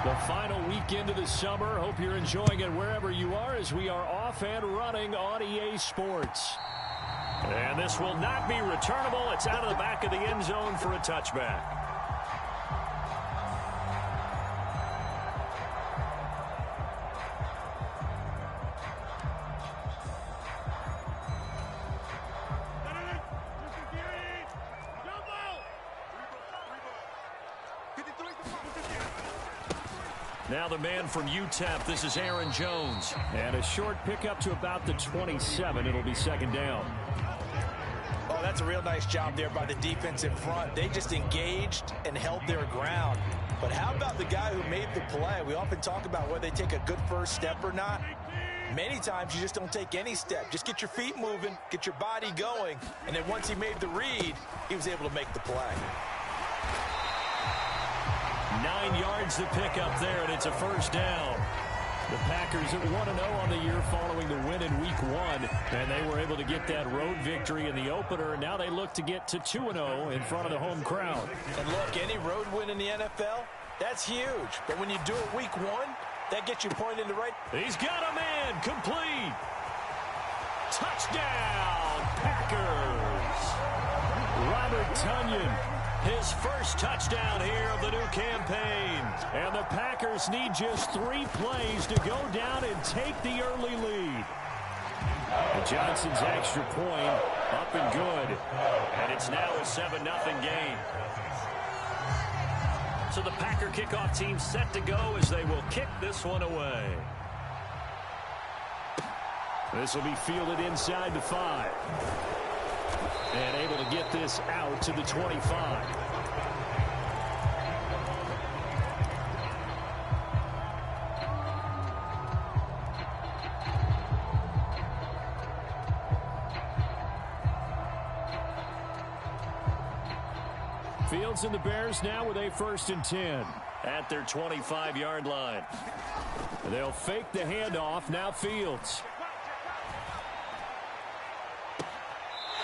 The final weekend of the summer. Hope you're enjoying it wherever you are as we are off and running on EA Sports. And this will not be returnable. It's out of the back of the end zone for a touchback. Now the man from UTEP, this is Aaron Jones. And a short pickup to about the 27. It'll be second down. Oh, that's a real nice job there by the defense in front. They just engaged and held their ground. But how about the guy who made the play? We often talk about whether they take a good first step or not. Many times you just don't take any step. Just get your feet moving, get your body going, and then once he made the read, he was able to make the play. 9 yards to pick up there, and it's a first down. The Packers at 1-0 on the year following the win in Week 1, and they were able to get that road victory in the opener, and now they look to get to 2-0 in front of the home crowd. And look, any road win in the NFL, that's huge. But when you do it Week 1, that gets you pointed in the right. He's got a man, complete. Touchdown, Packers. Robert Tonyan. His first touchdown here of the new campaign. And the Packers need just 3 plays to go down and take the early lead. And Johnson's extra point up and good. And it's now a 7-0 game. So the Packer kickoff team set to go as they will kick this one away. This will be fielded inside the 5. And able to get this out to the 25. Fields and the Bears now with a 1st and 10 at their 25-yard line. They'll fake the handoff. Now Fields.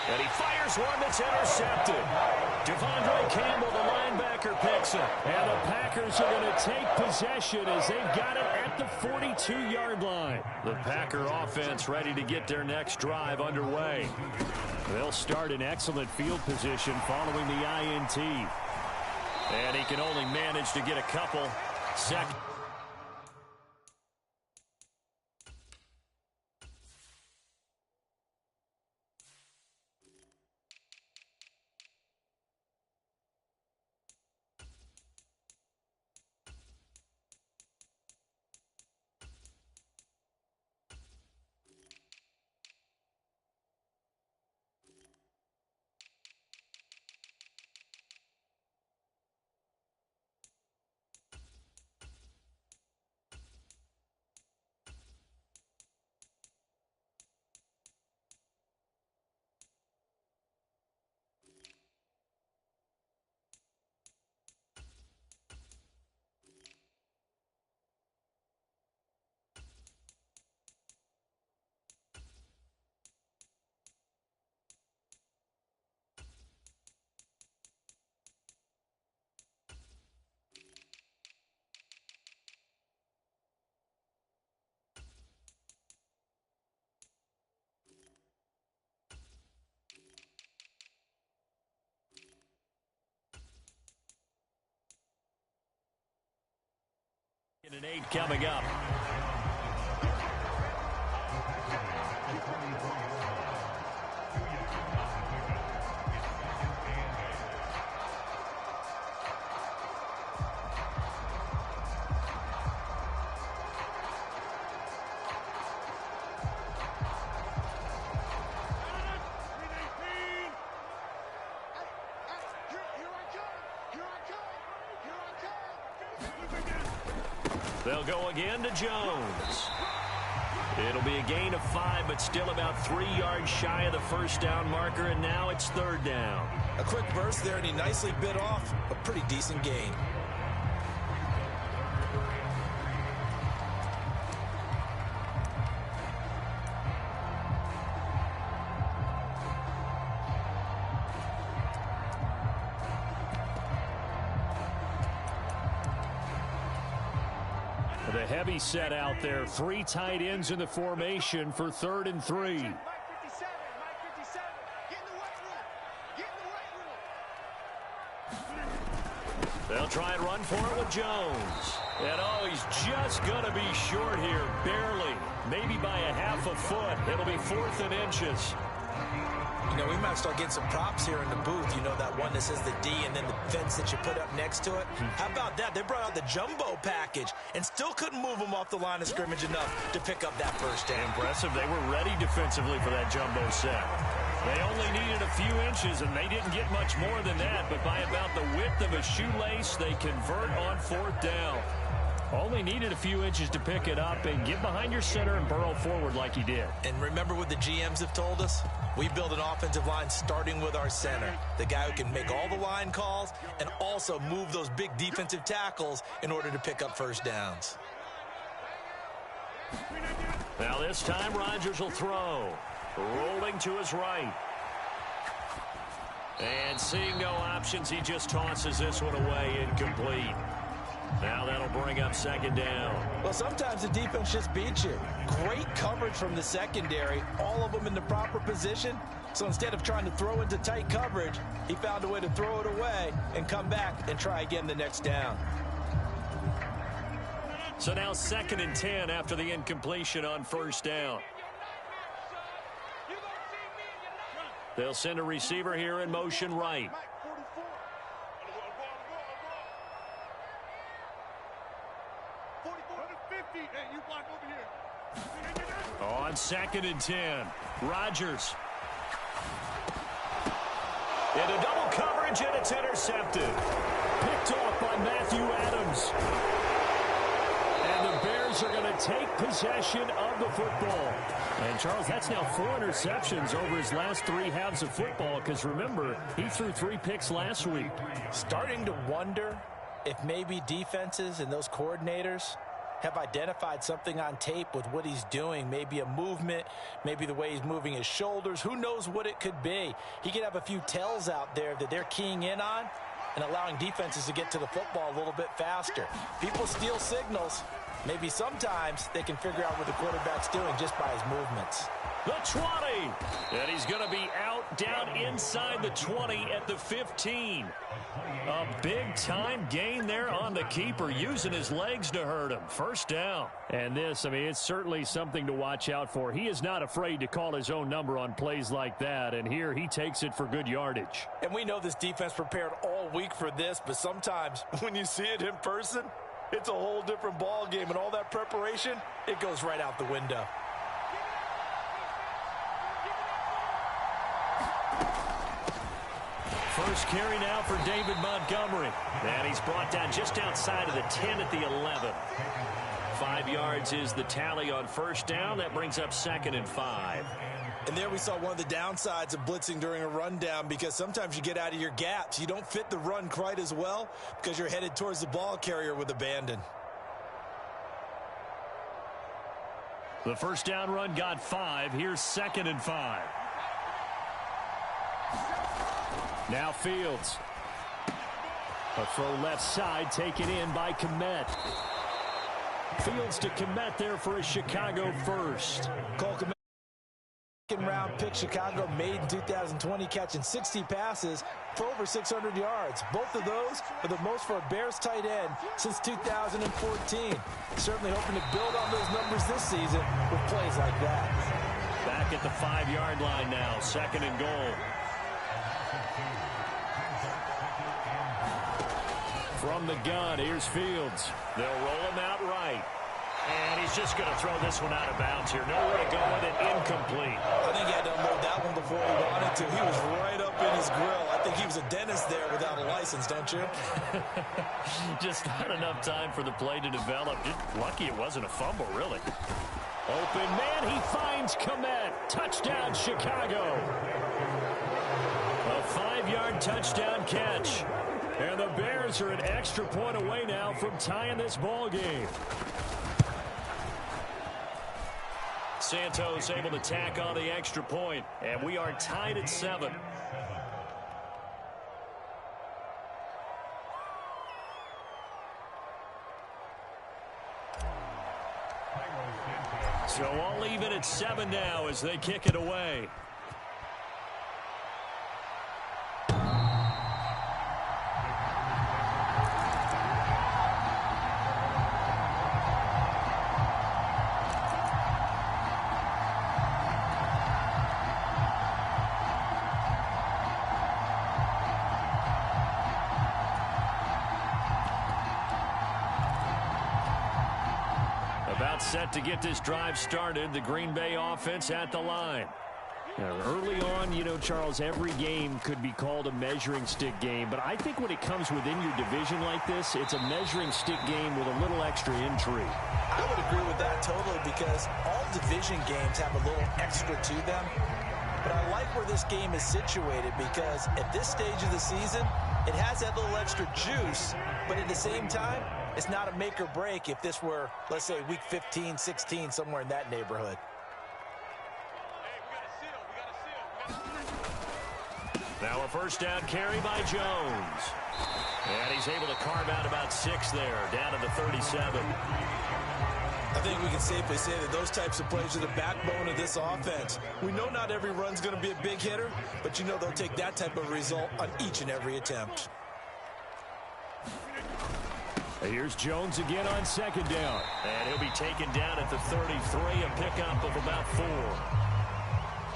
And he fires one that's intercepted. Devondre Campbell, the linebacker, picks it. And the Packers are going to take possession as they've got it at the 42-yard line. The Packer offense ready to get their next drive underway. They'll start in excellent field position following the INT. And he can only manage to get a couple. Second. And an 8 coming up. They'll go again to Jones. It'll be a gain of 5, but still about 3 yards shy of the first down marker, and now it's 3rd down. A quick burst there, and he nicely bit off a pretty decent gain. With a heavy set out there, 3 tight ends in the formation for 3rd and 3. They'll try and run for it with Jones. And, oh, he's just going to be short here, barely. Maybe by a half a foot. It'll be 4th and inches. You know, we might start getting some props here in the booth. You know, that one that says the D and then the fence that you put up next to it. How about that? They brought out the jumbo package and still couldn't move them off the line of scrimmage enough to pick up that first down. Impressive. They were ready defensively for that jumbo set. They only needed a few inches, and they didn't get much more than that. But by about the width of a shoelace, they convert on 4th down. Only needed a few inches to pick it up and get behind your center and burrow forward like he did. And remember what the GMs have told us? We build an offensive line starting with our center, the guy who can make all the line calls and also move those big defensive tackles in order to pick up first downs. Now this time Rodgers will throw. Rolling to his right. And seeing no options, he just tosses this one away, incomplete. Now that'll bring up 2nd down. Well, sometimes the defense just beats you. Great coverage from the secondary, all of them in the proper position. So instead of trying to throw into tight coverage, he found a way to throw it away and come back and try again the next down. So now 2nd and 10 after the incompletion on 1st down. They'll send a receiver here in motion right. On 2nd and 10, Rodgers. Into double coverage, and it's intercepted. Picked off by Matthew Adams. And the Bears are going to take possession of the football. And, Charles, that's now 4 interceptions over his last 3 halves of football, because, remember, he threw 3 picks last week. Starting to wonder if maybe defenses and those coordinators have identified something on tape with what he's doing. Maybe a movement, maybe the way he's moving his shoulders. Who knows what it could be? He could have a few tells out there that they're keying in on and allowing defenses to get to the football a little bit faster. People steal signals. Maybe sometimes they can figure out what the quarterback's doing just by his movements. The 20. And he's going to be out down inside the 20 at the 15. A big-time gain there on the keeper, using his legs to hurt him. 1st down. And this, I mean, it's certainly something to watch out for. He is not afraid to call his own number on plays like that, and here he takes it for good yardage. And we know this defense prepared all week for this, but sometimes when you see it in person, it's a whole different ball game, and all that preparation, it goes right out the window. First carry now for David Montgomery. And he's brought down just outside of the 10 at the 11. 5 yards is the tally on 1st down. That brings up 2nd and 5. And there we saw one of the downsides of blitzing during a rundown, because sometimes you get out of your gaps. You don't fit the run quite as well because you're headed towards the ball carrier with abandon. The 1st down run got 5. Here's 2nd and 5. Now Fields. A throw left side taken in by Kmet. Fields to Kmet there for a Chicago first. Cole Kmet, second-round pick, Chicago, made in 2020, catching 60 passes for over 600 yards. Both of those are the most for a Bears tight end since 2014. Certainly hoping to build on those numbers this season with plays like that. Back at the 5-yard line now, 2nd and goal. From the gun, here's Fields. They'll roll him out right. And he's just going to throw this one out of bounds here. Nowhere to go with it, incomplete. I think he had to unload that one before he wanted to. He was right up in his grill. I think he was a dentist there without a license, don't you? Just not enough time for the play to develop. Just lucky it wasn't a fumble, really. Open man, he finds Kmet. Touchdown, Chicago. A 5-yard touchdown catch. And the Bears are an extra point away now from tying this ball game. Santos able to tack on the extra point, and we are tied at 7. So I'll leave it at 7 now as they kick it away. About set to get this drive started. The Green Bay offense at the line. Now, early on, you know, Charles, every game could be called a measuring stick game. But I think when it comes within your division like this, it's a measuring stick game with a little extra intrigue. I would agree with that totally because all division games have a little extra to them. But I like where this game is situated because at this stage of the season, it has that little extra juice. But at the same time, it's not a make or break if this were, let's say, week 15, 16, somewhere in that neighborhood. Now a first down carry by Jones. And he's able to carve out about 6 there, down to the 37. I think we can safely say that those types of plays are the backbone of this offense. We know not every run's going to be a big hitter, but you know they'll take that type of result on each and every attempt. Here's Jones again on second down. And he'll be taken down at the 33, a pickup of about 4.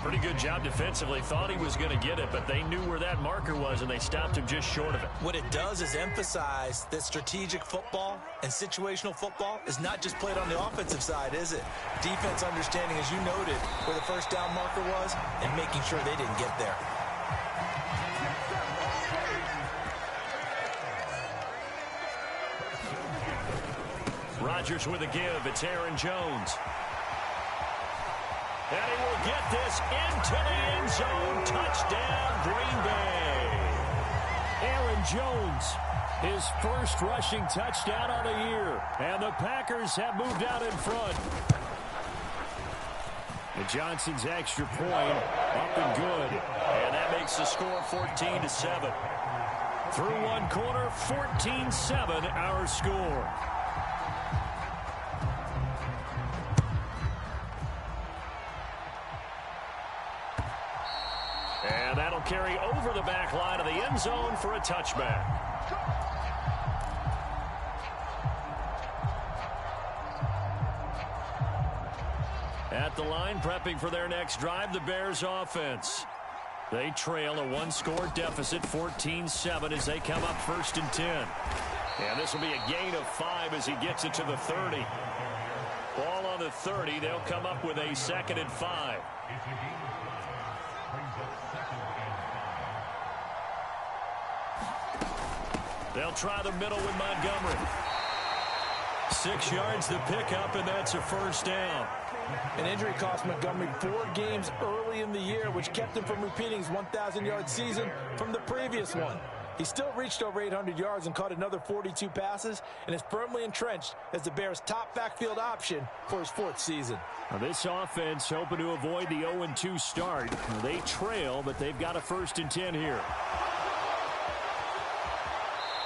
Pretty good job defensively. Thought he was going to get it, but they knew where that marker was, and they stopped him just short of it. What it does is emphasize that strategic football and situational football is not just played on the offensive side, is it? Defense understanding, as you noted, where the first down marker was and making sure they didn't get there. Rodgers with a give. It's Aaron Jones. And he will get this into the end zone. Touchdown, Green Bay. Aaron Jones, his first rushing touchdown of the year. And the Packers have moved out in front. And Johnson's extra point up and good. And that makes the score 14-7. Through one quarter, 14-7 our score. And that'll carry over the back line of the end zone for a touchback. At the line, prepping for their next drive, the Bears offense. They trail a one-score deficit, 14-7, as they come up 1st and 10. And this will be a gain of 5 as he gets it to the 30. Ball on the 30. They'll come up with a 2nd and 5. They'll try the middle with Montgomery. 6 yards the pickup, and that's a first down. An injury cost Montgomery 4 games early in the year, which kept him from repeating his 1,000-yard season from the previous one. He still reached over 800 yards and caught another 42 passes and is firmly entrenched as the Bears' top backfield option for his 4th season. Now this offense hoping to avoid the 0-2 start. They trail, but they've got a 1st and 10 here.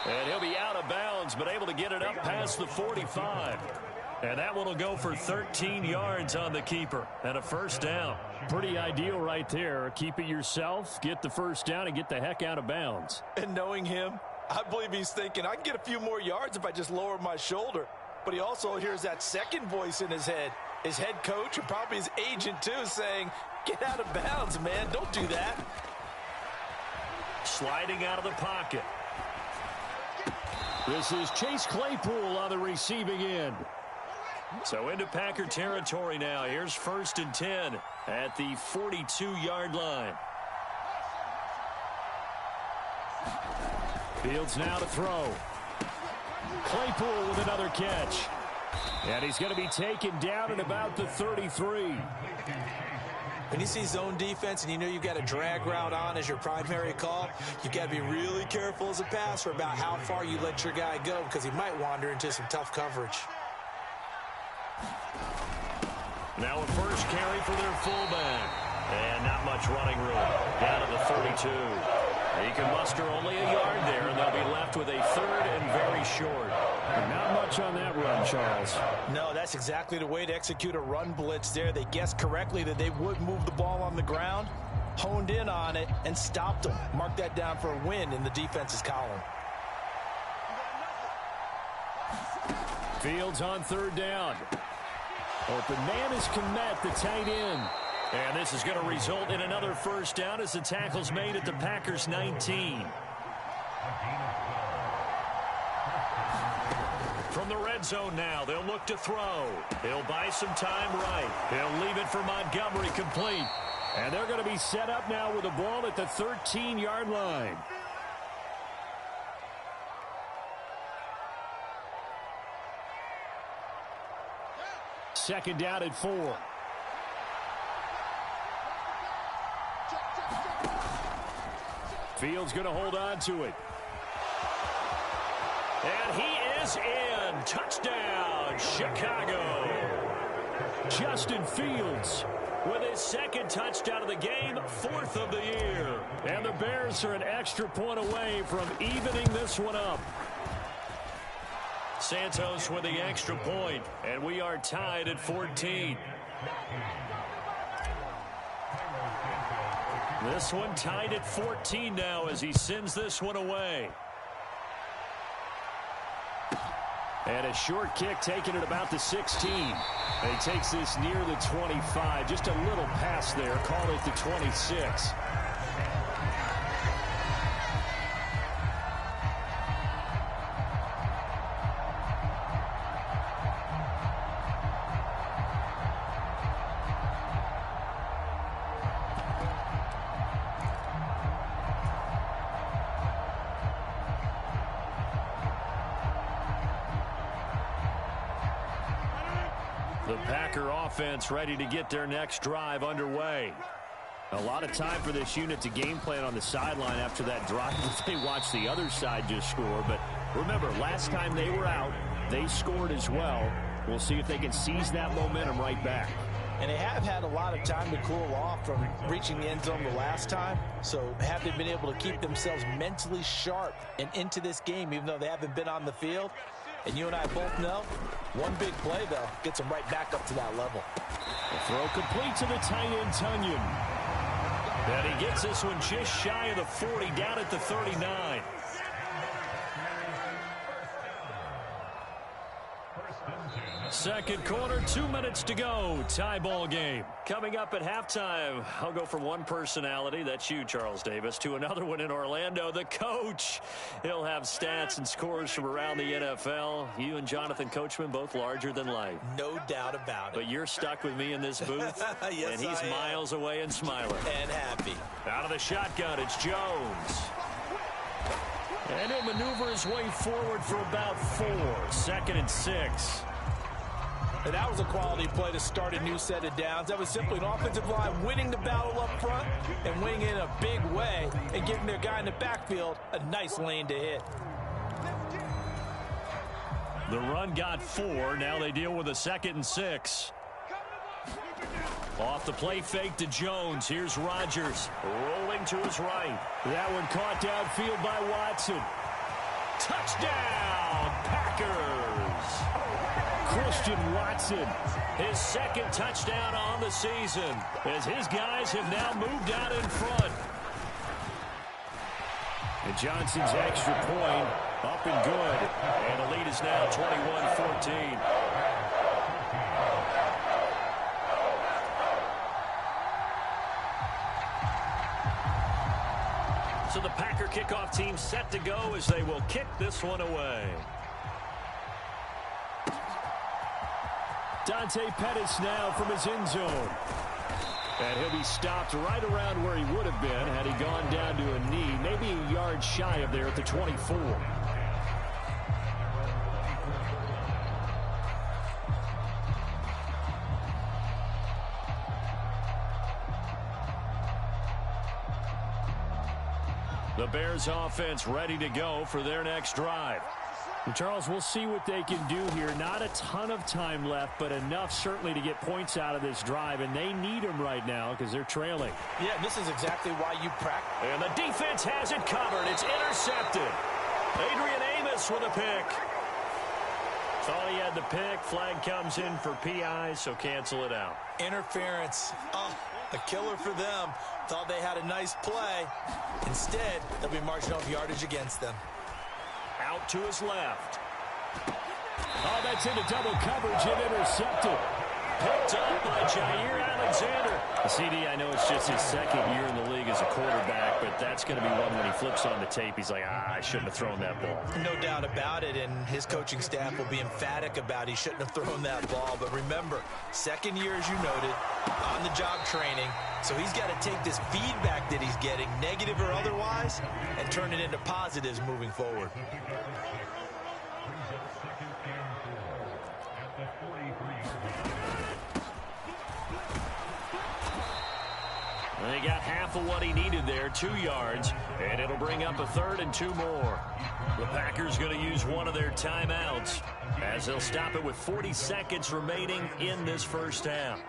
And he'll be out of bounds, but able to get it up past the 45. And that one will go for 13 yards on the keeper and a first down. Pretty ideal right there. Keep it yourself, get the first down, and get the heck out of bounds. And knowing him, I believe he's thinking, I can get a few more yards if I just lower my shoulder. But he also hears that second voice in his head. His head coach and probably his agent, too, saying, get out of bounds, man. Don't do that. Sliding out of the pocket. This is Chase Claypool on the receiving end. So into Packer territory now. Here's 1st and 10 at the 42-yard line. Fields now to throw. Claypool with another catch. And he's going to be taken down at about the 33. When you see zone defense and you know you've got a drag route on as your primary call, you've got to be really careful as a passer about how far you let your guy go because he might wander into some tough coverage. Now a first carry for their fullback. And not much running room. Down to the 32. He can muster only a yard there, and they'll be left with a third and very short. Not much on that run, Charles. No, that's exactly the way to execute a run blitz there. They guessed correctly that they would move the ball on the ground, honed in on it, and stopped them. Mark that down for a win in the defense's column. Fields on third down. Open man is Kmet, the tight end. And this is going to result in another first down as the tackle's made at the Packers' 19. From the red zone now, they'll look to throw. He'll buy some time right. He'll leave it for Montgomery complete. And they're going to be set up now with the ball at the 13-yard line. Second down at 4. Fields going to hold on to it. And he is in. Touchdown, Chicago. Justin Fields with his second touchdown of the game, 4th of the year. And the Bears are an extra point away from evening this one up. Santos with the extra point, and we are tied at 14. This one tied at 14 now as he sends this one away. And a short kick taken at about the 16. And he takes this near the 25. Just a little pass there. Call it the 26. The Packer offense ready to get their next drive underway. A lot of time for this unit to game plan on the sideline after that drive. They watched the other side just score. But remember, last time they were out, they scored as well. We'll see if they can seize that momentum right back. And they have had a lot of time to cool off from reaching the end zone the last time. So have they been able to keep themselves mentally sharp and into this game, even though they haven't been on the field? And you and I both know, one big play, though, gets them right back up to that level. The throw complete to the tight end, Tunyon. And he gets this one just shy of the 40, down at the 39. Second quarter, 2 minutes to go. Tie ball game. Coming up at halftime, I'll go from one personality, that's you, Charles Davis, to another one in Orlando, the coach. He'll have stats and scores from around the NFL. You and Jonathan Coachman, both larger than life. No doubt about it. But you're stuck with me in this booth, yes, and he's miles away and smiling. And happy. Out of the shotgun, it's Jones. And he'll maneuver his way forward for about 4. 2nd and 6. And that was a quality play to start a new set of downs. That was simply an offensive line winning the battle up front and winning it in a big way and giving their guy in the backfield a nice lane to hit. The run got 4. Now they deal with a 2nd and 6. Off the play fake to Jones. Here's Rodgers rolling to his right. That one caught downfield by Watson. Touchdown, Packers! Christian Watson, his 2nd touchdown on the season, as his guys have now moved out in front. And Johnson's extra point up and good. And the lead is now 21-14. So the Packer kickoff team set to go as they will kick this one away. Dante Pettis now from his end zone. And he'll be stopped right around where he would have been had he gone down to a knee, maybe a yard shy of there at the 24. The Bears offense ready to go for their next drive. And Charles, we'll see what they can do here. Not a ton of time left, but enough certainly to get points out of this drive, and they need them right now because they're trailing. Yeah, this is exactly why you practice. And the defense has it covered. It's intercepted. Adrian Amos with a pick. Thought he had the pick. Flag comes in for PI, so cancel it out. Interference. Oh, a killer for them. Thought they had a nice play. Instead, they'll be marching off yardage against them. Out to his left. Oh, that's into double coverage and intercepted. Picked up by Jair Alexander. The CD, I know it's just his second year in the league as a quarterback, but that's going to be one when he flips on the tape. He's like, I shouldn't have thrown that ball. No doubt about it, and his coaching staff will be emphatic about he shouldn't have thrown that ball. But remember, second year, as you noted, on-the-job training. So he's got to take this feedback that he's getting, negative or otherwise, and turn it into positives moving forward. They got half of what he needed there, 2 yards, and it'll bring up a 3rd and 2 more. The Packers going to use one of their timeouts as they'll stop it with 40 seconds remaining in this first half.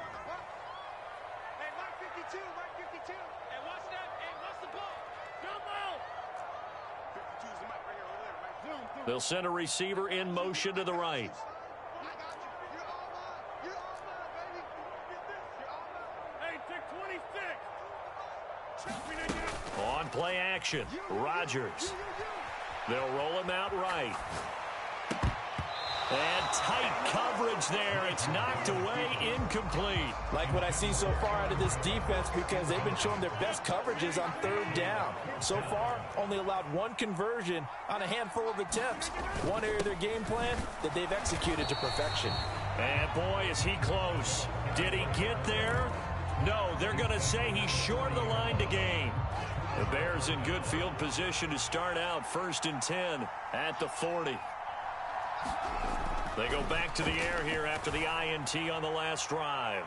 They'll send a receiver in motion to the right. On play action, Rodgers. They'll roll him out right. And tight coverage there. It's knocked away, incomplete. Like what I see so far out of this defense because they've been showing their best coverages on 3rd down. So far, only allowed 1 conversion on a handful of attempts. One area of their game plan that they've executed to perfection. And boy, is he close. Did he get there? No, they're going to say he's short of the line to gain. The Bears in good field position to start out 1st and 10 at the 40. They go back to the air here after the INT on the last drive.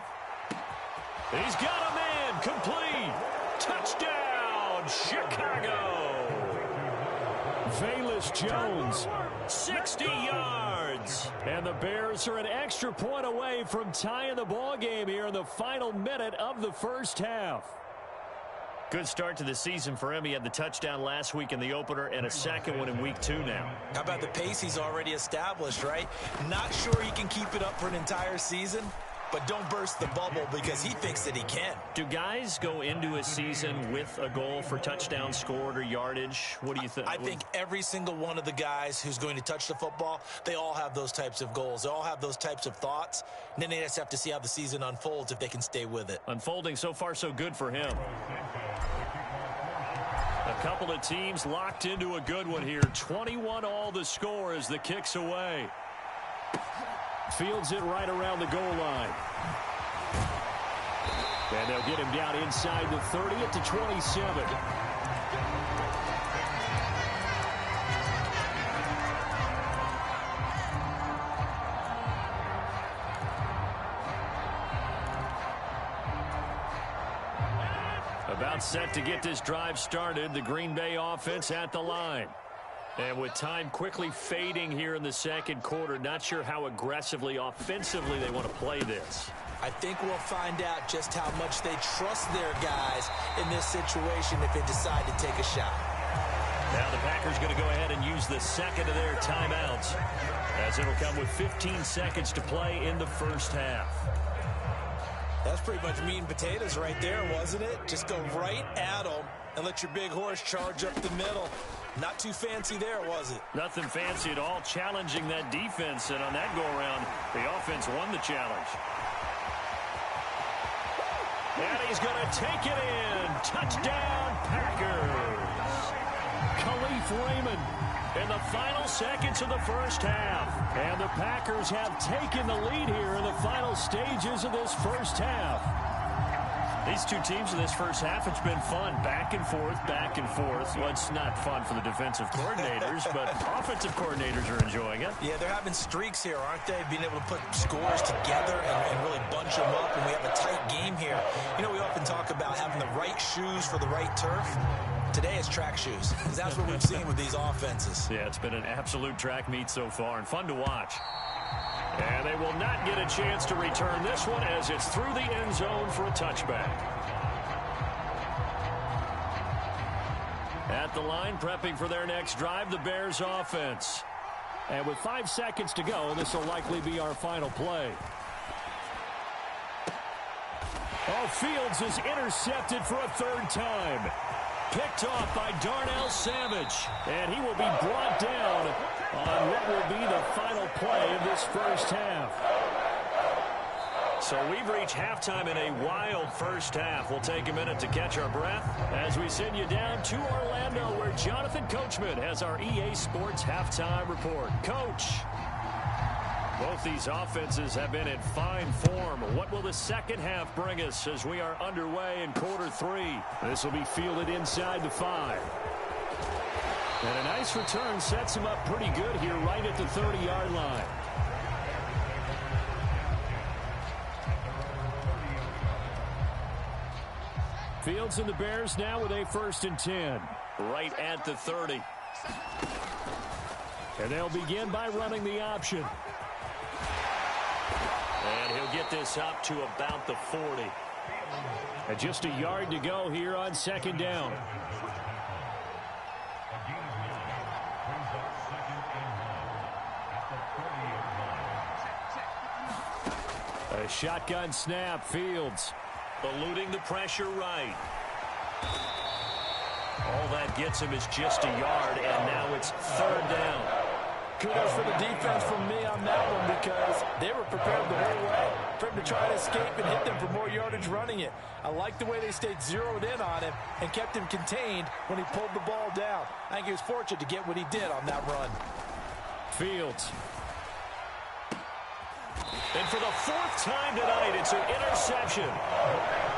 He's got a man, complete. Touchdown, Chicago. Velus Jones, 60 yards. And the Bears are an extra point away from tying the ball game here in the final minute of the first half. Good start to the season for him. He had the touchdown last week in the opener and a second one in week 2 now. How about the pace he's already established, right? Not sure he can keep it up for an entire season, but don't burst the bubble because he thinks that he can. Do guys go into a season with a goal for touchdown scored or yardage? What do you think? I think every single one of the guys who's going to touch the football, they all have those types of goals. They all have those types of thoughts. And then they just have to see how the season unfolds if they can stay with it. Unfolding so far so good for him. A couple of teams locked into a good one here. 21 all the score as the kick's away. Fields it right around the goal line. And they'll get him down inside the 30 at the 27. About set to get this drive started. The Green Bay offense at the line. And with time quickly fading here in the second quarter, not sure how aggressively, offensively they want to play this. I think we'll find out just how much they trust their guys in this situation if they decide to take a shot. Now the Packers going to go ahead and use the second of their timeouts as it'll come with 15 seconds to play in the first half. That's pretty much meat and potatoes right there, wasn't it? Just go right at them and let your big horse charge up the middle. Not too fancy there, was it? Nothing fancy at all, challenging that defense, and on that go-around, the offense won the challenge. And he's going to take it in. Touchdown, Packers. Khalif Raymond in the final seconds of the first half. And the Packers have taken the lead here in the final stages of this first half. These two teams in this first half, it's been fun. Back and forth, back and forth. Well, it's not fun for the defensive coordinators, but offensive coordinators are enjoying it. Yeah, they're having streaks here, aren't they? Being able to put scores together and really bunch them up, and we have a tight game here. You know, we often talk about having the right shoes for the right turf. Today it's track shoes. That's what we've seen with these offenses. Yeah, it's been an absolute track meet so far and fun to watch. And they will not get a chance to return this one as it's through the end zone for a touchback. At the line, prepping for their next drive, the Bears offense. And with 5 seconds to go, this will likely be our final play. Oh, Fields is intercepted for a third time. Picked off by Darnell Savage. And he will be brought down on what will be the final play of this first half. So we've reached halftime in a wild first half. We'll take a minute to catch our breath as we send you down to Orlando, where Jonathan Coachman has our EA Sports halftime report. Coach, both these offenses have been in fine form. What will the second half bring us as we are underway in quarter 3? This will be fielded inside the 5. And a nice return sets him up pretty good here right at the 30-yard line. Fields and the Bears now with a 1st and 10. Right at the 30. And they'll begin by running the option. And he'll get this up to about the 40. And just a yard to go here on 2nd down. A shotgun snap, Fields. Eluding the pressure right. All that gets him is just a yard, and now it's 3rd down. Kudos for the defense from me on that one, because they were prepared the whole way for him to try to escape and hit them for more yardage running it. I like the way they stayed zeroed in on him and kept him contained when he pulled the ball down. I think he was fortunate to get what he did on that run. Fields. And for the 4th time tonight, it's an interception.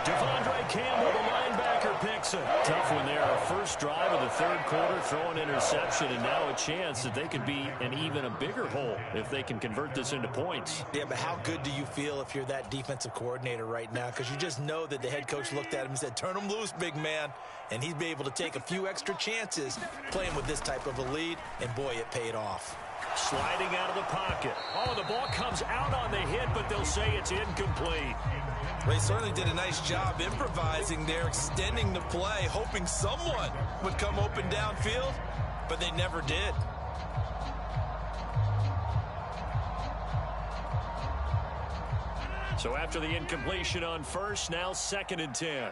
Devondre Campbell, the linebacker, picks it. Tough one there. First drive of the 3rd quarter, throw an interception, and now a chance that they could be in even a bigger hole if they can convert this into points. Yeah, but how good do you feel if you're that defensive coordinator right now? Because you just know that the head coach looked at him and said, turn him loose, big man. And he'd be able to take a few extra chances playing with this type of a lead, and boy, it paid off. Sliding out of the pocket. Oh, the ball comes out on the hit, but they'll say it's incomplete. Well, he certainly did a nice job improvising there, extending the play, hoping someone would come open downfield, but they never did. So after the incompletion on first, now 2nd and 10.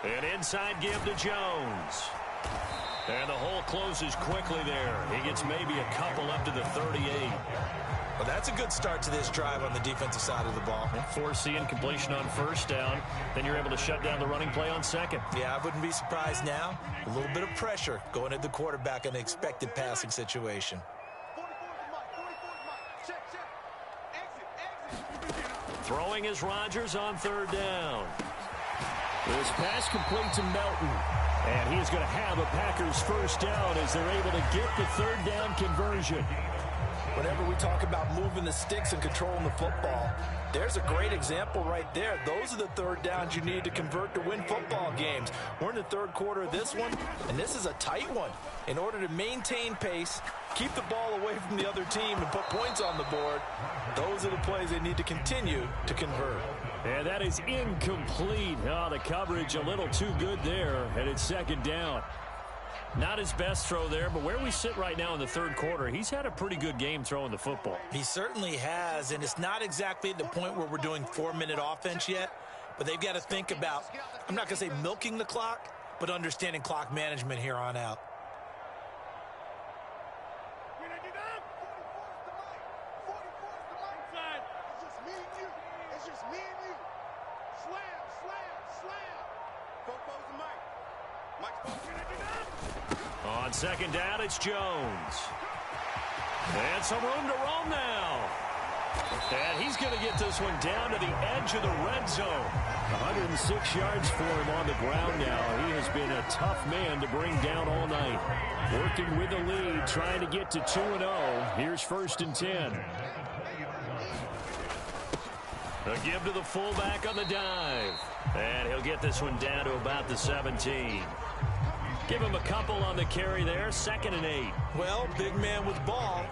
An inside give to Jones. And the hole closes quickly there. He gets maybe a couple up to the 38. Well, that's a good start to this drive on the defensive side of the ball. Force the incompletion on 1st down. Then you're able to shut down the running play on 2nd. Yeah, I wouldn't be surprised now. A little bit of pressure going at the quarterback in an expected passing situation. Throwing is Rodgers on 3rd down. This pass complete to Melton. And he's going to have a Packers 1st down as they're able to get the 3rd down conversion. Whenever we talk about moving the sticks and controlling the football, there's a great example right there. Those are the 3rd downs you need to convert to win football games. We're in the 3rd quarter of this one, and this is a tight one. In order to maintain pace, keep the ball away from the other team, and put points on the board, those are the plays they need to continue to convert. And that is incomplete. Oh, the coverage a little too good there, and it's 2nd down. Not his best throw there, but where we sit right now in the 3rd quarter, he's had a pretty good game throwing the football. He certainly has, and it's not exactly at the point where we're doing 4-minute offense yet, but they've got to think about, I'm not going to say milking the clock, but understanding clock management here on out. On 2nd down, it's Jones. And some room to roam now. And he's going to get this one down to the edge of the red zone. 106 yards for him on the ground now. He has been a tough man to bring down all night. Working with the lead, trying to get to 2-0. Here's 1st and 10. A give to the fullback on the dive. And he'll get this one down to about the 17. Give him a couple on the carry there. 2nd and 8. Well, big man with ball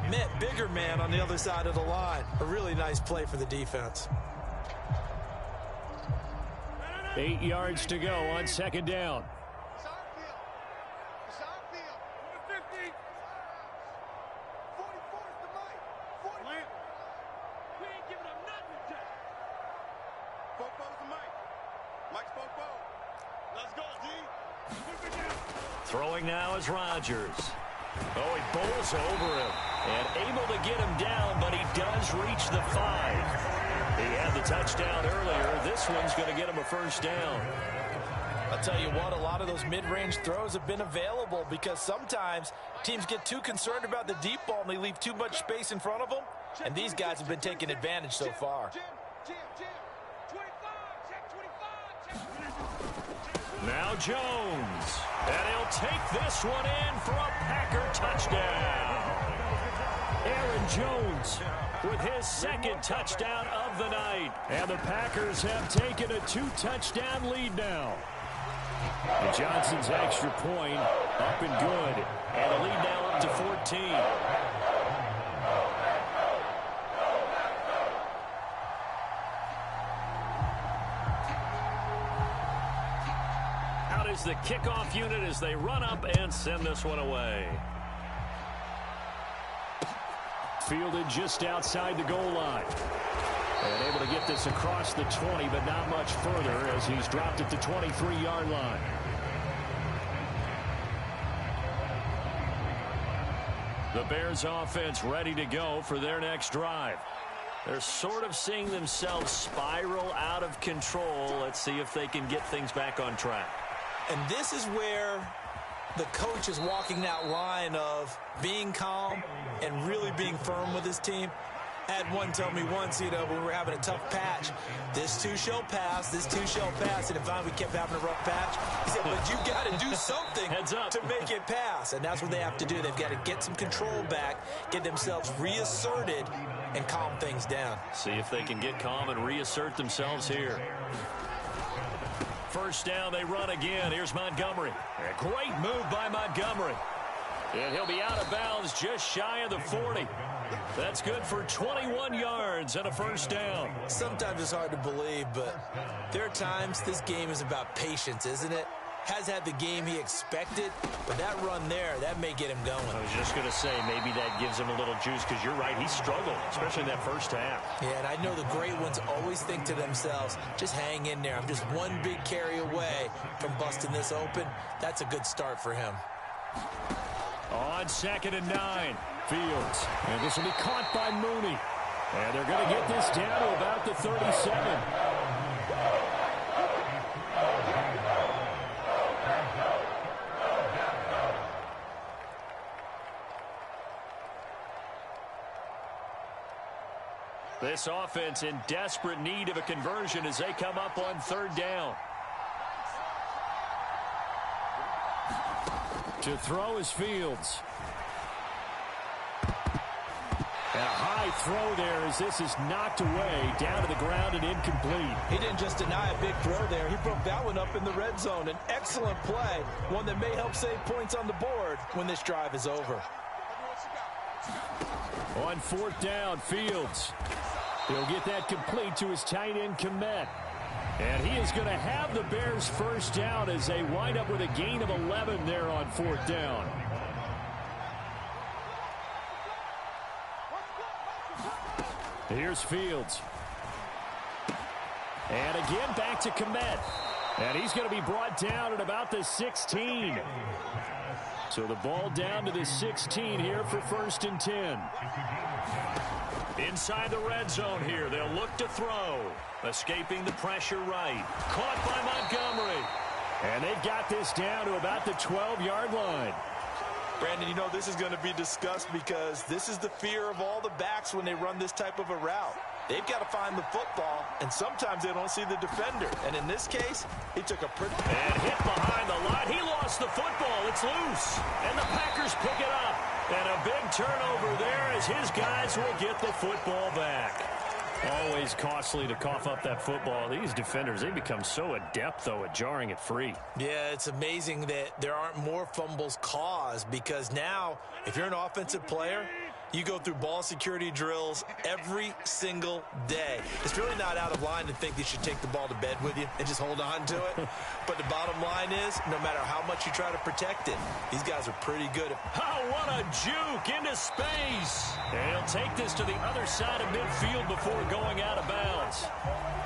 met bigger man on the other side of the line. A really nice play for the defense. 8 yards to go on 2nd down. Throwing now is Rodgers. Oh, he bowls over him. And able to get him down, but he does reach the 5. He had the touchdown earlier. This one's going to get him a 1st down. I'll tell you what, a lot of those mid-range throws have been available because sometimes teams get too concerned about the deep ball and they leave too much space in front of them. And these guys have been taking advantage so far. Now Jones. And he'll take this one in for a Packer touchdown. Aaron Jones with his 2nd touchdown of the night. And the Packers have taken a 2-touchdown lead now. And Johnson's extra point up and good. And the lead now up to 14. Out is the kickoff unit as they run up and send this one away. Fielded just outside the goal line. And able to get this across the 20, but not much further as he's dropped at the 23-yard line. The Bears offense ready to go for their next drive. They're sort of seeing themselves spiral out of control. Let's see if they can get things back on track. And this is where the coach is walking that line of being calm and really being firm with his team. I had one tell me once, when we were having a tough patch, this too shall pass, this too shall pass. And finally we kept having a rough patch. He said, but you got to do something to make it pass. And that's what they have to do. They've got to get some control back, get themselves reasserted, and calm things down. See if they can get calm and reassert themselves here. 1st down, they run again. Here's Montgomery. A great move by Montgomery. And he'll be out of bounds just shy of the 40. That's good for 21 yards and a 1st down. Sometimes it's hard to believe, but there are times this game is about patience, isn't it? Has had the game he expected, but that run there, that may get him going. I was just going to say, maybe that gives him a little juice because you're right, he struggled, especially in that 1st half. Yeah, and I know the great ones always think to themselves, just hang in there. I'm just one big carry away from busting this open. That's a good start for him. On 2nd and 9, Fields. And this will be caught by Mooney. And they're going to get this down to about the 37. This offense in desperate need of a conversion as they come up on 3rd down. To throw is Fields. And a high throw there as this is knocked away down to the ground and incomplete. He didn't just deny a big throw there. He broke that one up in the red zone. An excellent play, one that may help save points on the board when this drive is over. On 4th down, Fields. He'll get that complete to his tight end, Kmet. And he is going to have the Bears' 1st down as they wind up with a gain of 11 there on 4th down. Here's Fields. And again back to Kmet. And he's going to be brought down at about the 16. So the ball down to the 16 here for 1st and 10. Inside the red zone here. They'll look to throw. Escaping the pressure right. Caught by Montgomery. And they've got this down to about the 12-yard line. Brandon, this is going to be discussed because this is the fear of all the backs when they run this type of a route. they've got to find the football, and sometimes they don't see the defender. And in this case, he took a pretty... And hit behind the line. He lost the football. It's loose. And the Packers pick it up. And a big turnover there as his guys will get the football back. Always costly to cough up that football. These defenders, they become so adept, though, at jarring it free. Yeah, it's amazing that there aren't more fumbles caused, because now, if you're an offensive player, you go through ball security drills every single day. It's really not out of line to think you should take the ball to bed with you and just hold on to it. But the bottom line is, no matter how much you try to protect it, these guys are pretty good at... Oh, what a juke into space. And he'll take this to the other side of midfield before going out of bounds.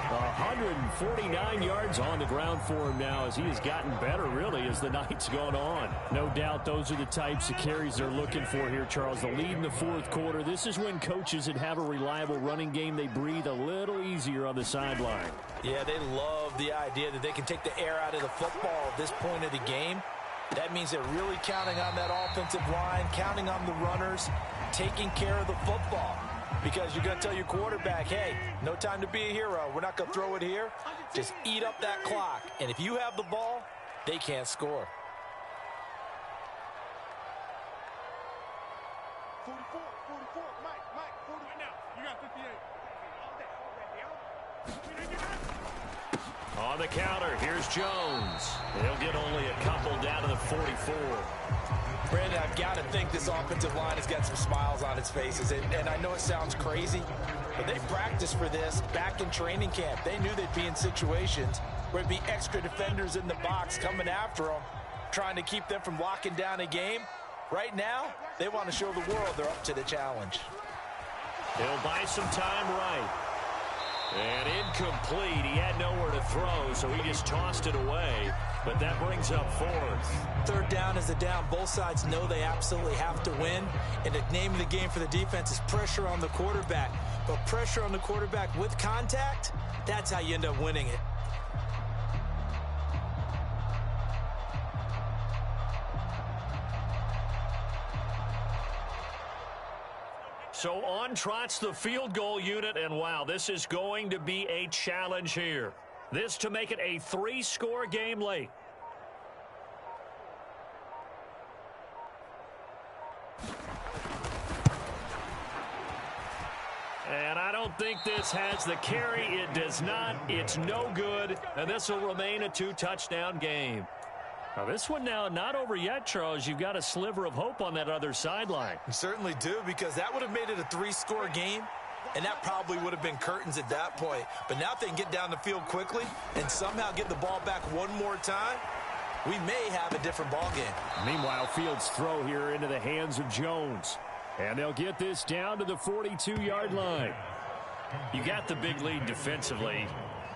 149 yards on the ground for him now as he has gotten better, really, as the night's gone on. No doubt those are the types of carries they're looking for here, Charles. The lead in the fourth quarter. This is when coaches that have a reliable running game, they breathe a little easier on the sideline. Yeah, they love the idea that they can take the air out of the football at this point of the game. That means they're really counting on that offensive line, counting on the runners, taking care of the football. Because you're going to tell your quarterback, hey, no time to be a hero. We're not going to throw it here. Just eat up that clock. And if you have the ball, they can't score. 44, Mike, 40 right now. You got 58. On the counter, here's Jones. He'll get only a couple down to the 44. Brandon, I've got to think this offensive line has got some smiles on its faces. And I know it sounds crazy, but they practiced for this back in training camp. They knew they'd be in situations where it'd be extra defenders in the box coming after them, trying to keep them from locking down a game. Right now, they want to show the world they're up to the challenge. He'll buy some time right. And incomplete. He had nowhere to throw, so he just tossed it away. But that brings up fourth. Third down is a down. Both sides know they absolutely have to win. And the name of the game for the defense is pressure on the quarterback. But pressure on the quarterback with contact, that's how you end up winning it. So on trots the field goal unit, and wow, this is going to be a challenge here. This to make it a 3-score game late. And I don't think this has the carry. It does not. It's no good. And this will remain a 2-touchdown game. Now, this one now not over yet, Charles. You've got a sliver of hope on that other sideline. You certainly do, because that would have made it a 3-score game, and that probably would have been curtains at that point. But now if they can get down the field quickly and somehow get the ball back one more time, we may have a different ball game. Meanwhile, Fields' throw here into the hands of Jones. And they'll get this down to the 42-yard line. You got the big lead defensively.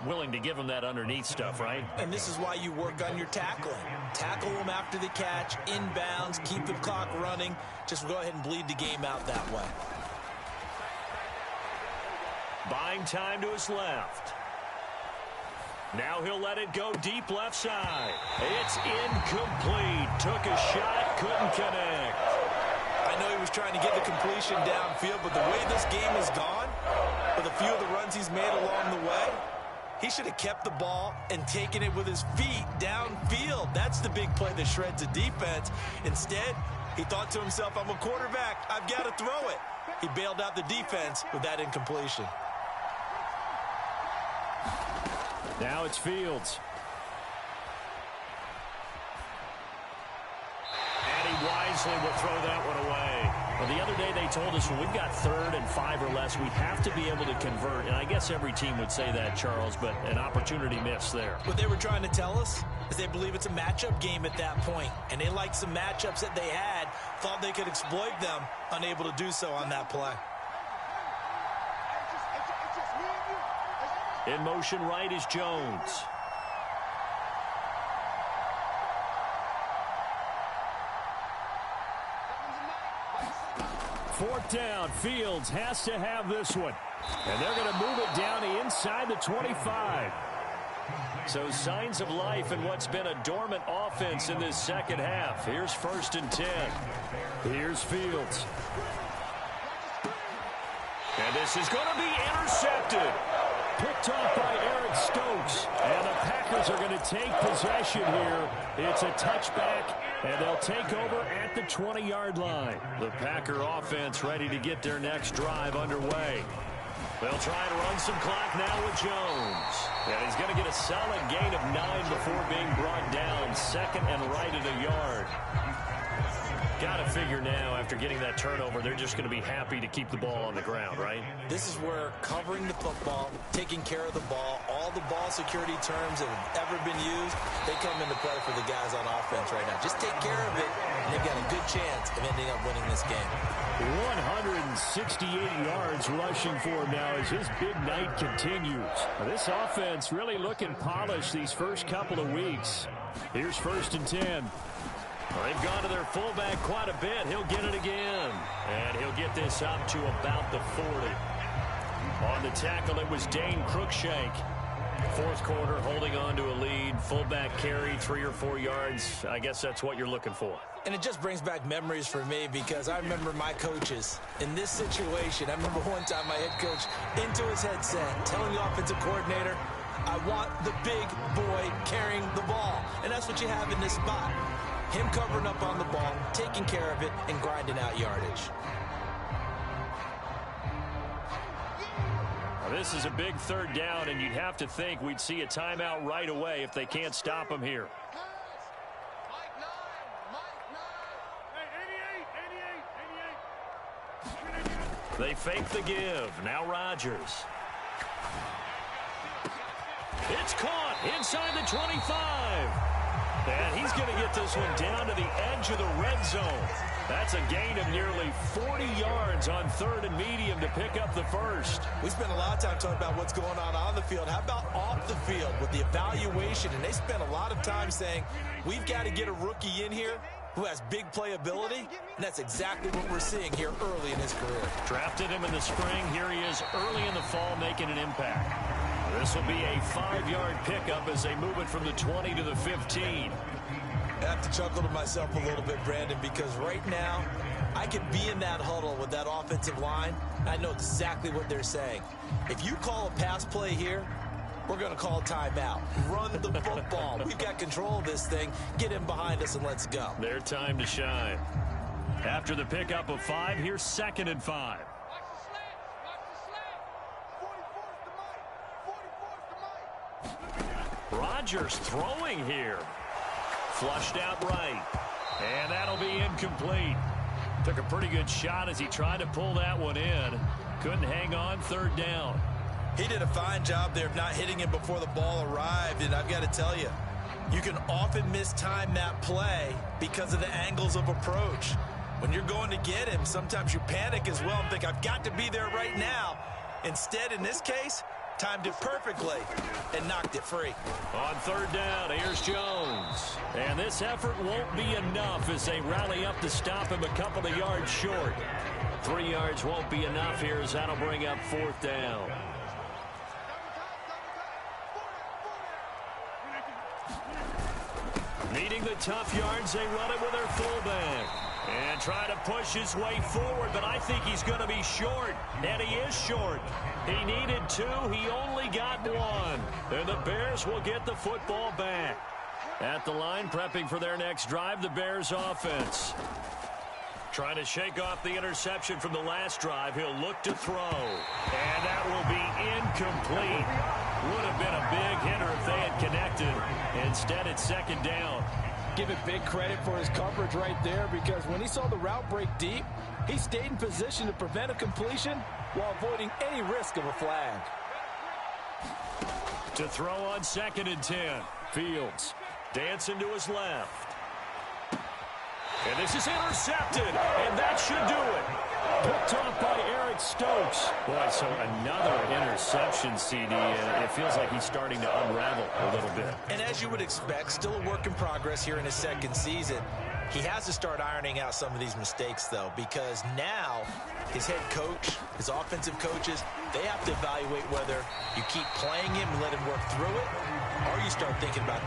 Willing to give them that underneath stuff, right? And this is why you work on your tackling. Tackle them after the catch, inbounds, keep the clock running. Just go ahead and bleed the game out that way. Buying time to his left. Now he'll let it go deep left side. It's incomplete. Took a shot, couldn't connect. I know he was trying to get the completion downfield, but the way this game has gone, with a few of the runs he's made along the way, he should have kept the ball and taken it with his feet downfield. That's the big play that shreds a defense. Instead, he thought to himself, I'm a quarterback. I've got to throw it. He bailed out the defense with that incompletion. Now it's Fields. And he wisely will throw that one away. Well, the other day they told us when we've got 3rd and 5 or less, we have to be able to convert. And I guess every team would say that, Charles, but an opportunity missed there. What they were trying to tell us is they believe it's a matchup game at that point. And they liked some matchups that they had, thought they could exploit them, unable to do so on that play. In motion right is Jones. Fourth down. Fields has to have this one. And they're going to move it down to inside the 25. So signs of life in what's been a dormant offense in this second half. Here's 1st and 10. Here's Fields. And this is going to be intercepted. Picked off by Eric Stokes. And the Packers are going to take possession here. It's a touchback, and they'll take over at the 20-yard line. The Packer offense ready to get their next drive underway. They'll try to run some clock now with Jones. And he's going to get a solid gain of 9 before being brought down. Second and right at a yard. Got to figure now, after getting that turnover, they're just going to be happy to keep the ball on the ground, right? This is where covering the football, taking care of the ball, all the ball security terms that have ever been used, they come into play for the guys on offense right now. Just take care of it, and they've got a good chance of ending up winning this game. 168 yards rushing for him now as his big night continues. Now, this offense really looking polished these first couple of weeks. Here's 1st and 10. Well, they've gone to their fullback quite a bit. He'll get it again. And he'll get this up to about the 40. On the tackle, it was Dane Cruikshank. Fourth quarter, holding on to a lead. Fullback carry, 3 or 4 yards. I guess that's what you're looking for. And it just brings back memories for me because I remember my coaches in this situation. I remember one time my head coach into his headset telling the offensive coordinator, I want the big boy carrying the ball. And that's what you have in this spot. Him covering up on the ball, taking care of it, and grinding out yardage. Now, this is a big 3rd down, and you'd have to think we'd see a timeout right away if they can't stop him here. They fake the give. Now Rodgers. It's caught inside the 25. And he's going to get this one down to the edge of the red zone. That's a gain of nearly 40 yards on 3rd and medium to pick up the first. We spent a lot of time talking about what's going on the field. How about off the field with the evaluation? And they spent a lot of time saying, we've got to get a rookie in here who has big playability, and that's exactly what we're seeing here early in his career. Drafted him in the spring. Here he is early in the fall making an impact. This will be a 5-yard pickup as they move it from the 20 to the 15. I have to chuckle to myself a little bit, Brandon, because right now I could be in that huddle with that offensive line. I know exactly what they're saying. If you call a pass play here, we're going to call a timeout. Run the football. We've got control of this thing. Get him behind us and let's go. Their time to shine. After the pickup of 5, here's 2nd and 5. Rodgers throwing here. Flushed out right. And that'll be incomplete. Took a pretty good shot as he tried to pull that one in. Couldn't hang on. 3rd down. He did a fine job there of not hitting him before the ball arrived. And I've got to tell you, you can often mistime that play because of the angles of approach. When you're going to get him, sometimes you panic as well and think, I've got to be there right now. Instead, in this case, timed it perfectly and knocked it free. On 3rd down, here's Jones. And this effort won't be enough as they rally up to stop him a couple of yards short. 3 yards won't be enough here as that'll bring up 4th down. Needing the tough yards, they run it with their fullback. And try to push his way forward, but I think he's going to be short. And he is short. He needed 2. He only got 1. And the Bears will get the football back. At the line, prepping for their next drive, the Bears offense. Trying to shake off the interception from the last drive. He'll look to throw. And that will be incomplete. Would have been a big hitter if they had connected. Instead, it's 2nd down. Give it big credit for his coverage right there, because when he saw the route break deep, he stayed in position to prevent a completion while avoiding any risk of a flag. To throw on 2nd and 10. Fields dancing to his left. And this is intercepted, and that should do it. Picked off by Eric Stokes. Boy, so another interception, CD, and it feels like he's starting to unravel a little bit. And as you would expect, still a work in progress here in his 2nd season. He has to start ironing out some of these mistakes, though, because now his head coach, his offensive coaches, they have to evaluate whether you keep playing him and let him work through it, or you start thinking about